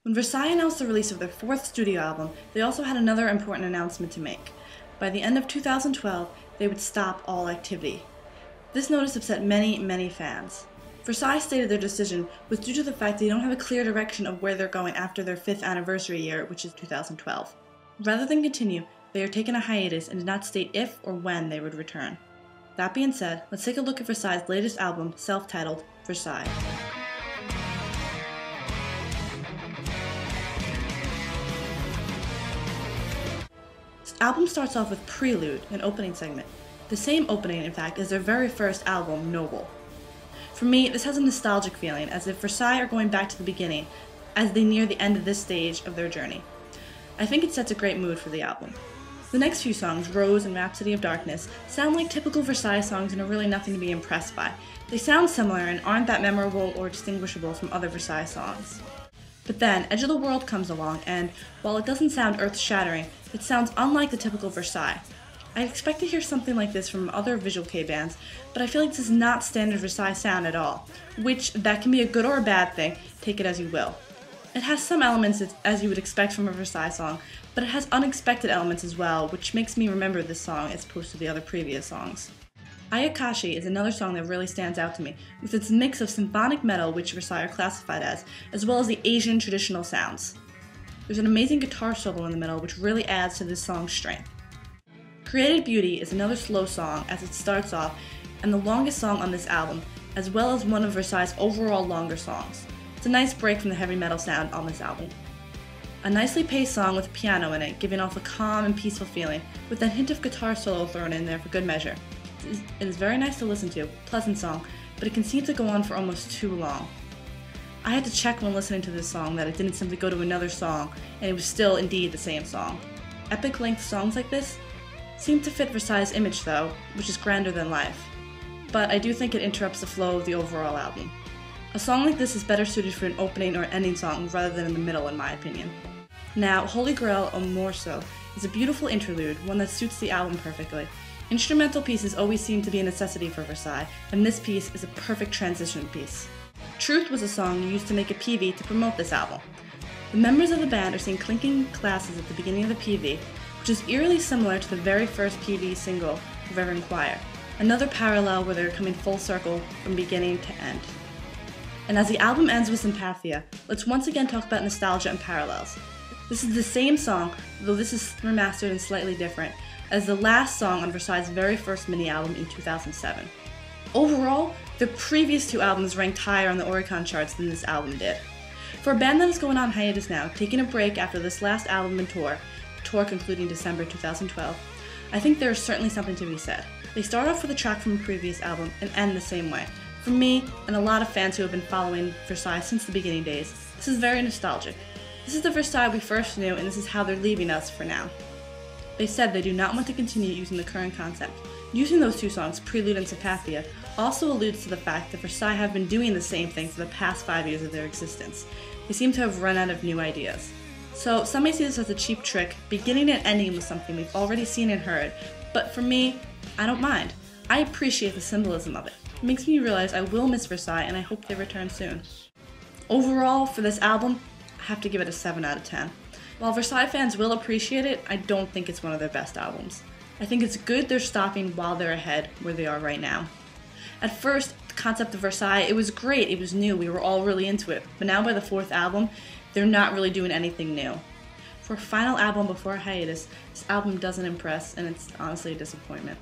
When Versailles announced the release of their fourth studio album, they also had another important announcement to make. By the end of 2012, they would stop all activity. This notice upset many fans. Versailles stated their decision was due to the fact they don't have a clear direction of where they're going after their 5th anniversary year, which is 2012. Rather than continue, they are taking a hiatus and did not state if or when they would return. That being said, let's take a look at Versailles' latest album, self-titled Versailles. This album starts off with Prelude, an opening segment. The same opening, in fact, as their very first album, Noble. For me, this has a nostalgic feeling, as if Versailles are going back to the beginning as they near the end of this stage of their journey. I think it sets a great mood for the album. The next few songs, Rose and Rhapsody of Darkness, sound like typical Versailles songs and are really nothing to be impressed by. They sound similar and aren't that memorable or distinguishable from other Versailles songs. But then, Edge of the World comes along, and while it doesn't sound earth-shattering, it sounds unlike the typical Versailles. I expect to hear something like this from other Visual Kei bands, but I feel like this is not standard Versailles sound at all, which that can be a good or a bad thing, take it as you will. It has some elements as you would expect from a Versailles song, but it has unexpected elements as well, which makes me remember this song as opposed to the other previous songs. Ayakashi is another song that really stands out to me, with its mix of symphonic metal, which Versailles are classified as well as the Asian traditional sounds. There's an amazing guitar solo in the middle, which really adds to this song's strength. Created Beauty is another slow song as it starts off, and the longest song on this album, as well as one of Versailles' overall longer songs. It's a nice break from the heavy metal sound on this album. A nicely paced song with a piano in it, giving off a calm and peaceful feeling, with a hint of guitar solo thrown in there for good measure. It is very nice to listen to, pleasant song, but it can seem to go on for almost too long. I had to check when listening to this song that it didn't simply go to another song, and it was still indeed the same song. Epic length songs like this seem to fit Versailles' image though, which is grander than life. But I do think it interrupts the flow of the overall album. A song like this is better suited for an opening or ending song rather than in the middle, in my opinion. Now, Holy Grail or More So is a beautiful interlude, one that suits the album perfectly. Instrumental pieces always seem to be a necessity for Versailles, and this piece is a perfect transition piece. Truth was a song used to make a PV to promote this album. The members of the band are seen clinking glasses at the beginning of the PV, which is eerily similar to the very first PV single, Reverend Choir, another parallel where they're coming full circle from beginning to end. And as the album ends with Sympathia, let's once again talk about nostalgia and parallels. This is the same song, though this is remastered and slightly different, as the last song on Versailles' very first mini-album in 2007. Overall, the previous two albums ranked higher on the Oricon charts than this album did. For a band that is going on hiatus now, taking a break after this last album and tour concluding December 2012, I think there is certainly something to be said. They start off with a track from a previous album and end the same way. For me, and a lot of fans who have been following Versailles since the beginning days, this is very nostalgic. This is the Versailles we first knew, and this is how they're leaving us for now. They said they do not want to continue using the current concept. Using those two songs, Prelude and Sympathia, also alludes to the fact that Versailles have been doing the same thing for the past 5 years of their existence. They seem to have run out of new ideas. So some may see this as a cheap trick, beginning and ending with something we've already seen and heard, but for me, I don't mind. I appreciate the symbolism of it. It makes me realize I will miss Versailles, and I hope they return soon. Overall, for this album, I have to give it a 7 out of 10. While Versailles fans will appreciate it, I don't think it's one of their best albums. I think it's good they're stopping while they're ahead where they are right now. At first, the concept of Versailles, it was great, it was new, we were all really into it, but now by the 4th album, they're not really doing anything new. For a final album before a hiatus, this album doesn't impress, and it's honestly a disappointment.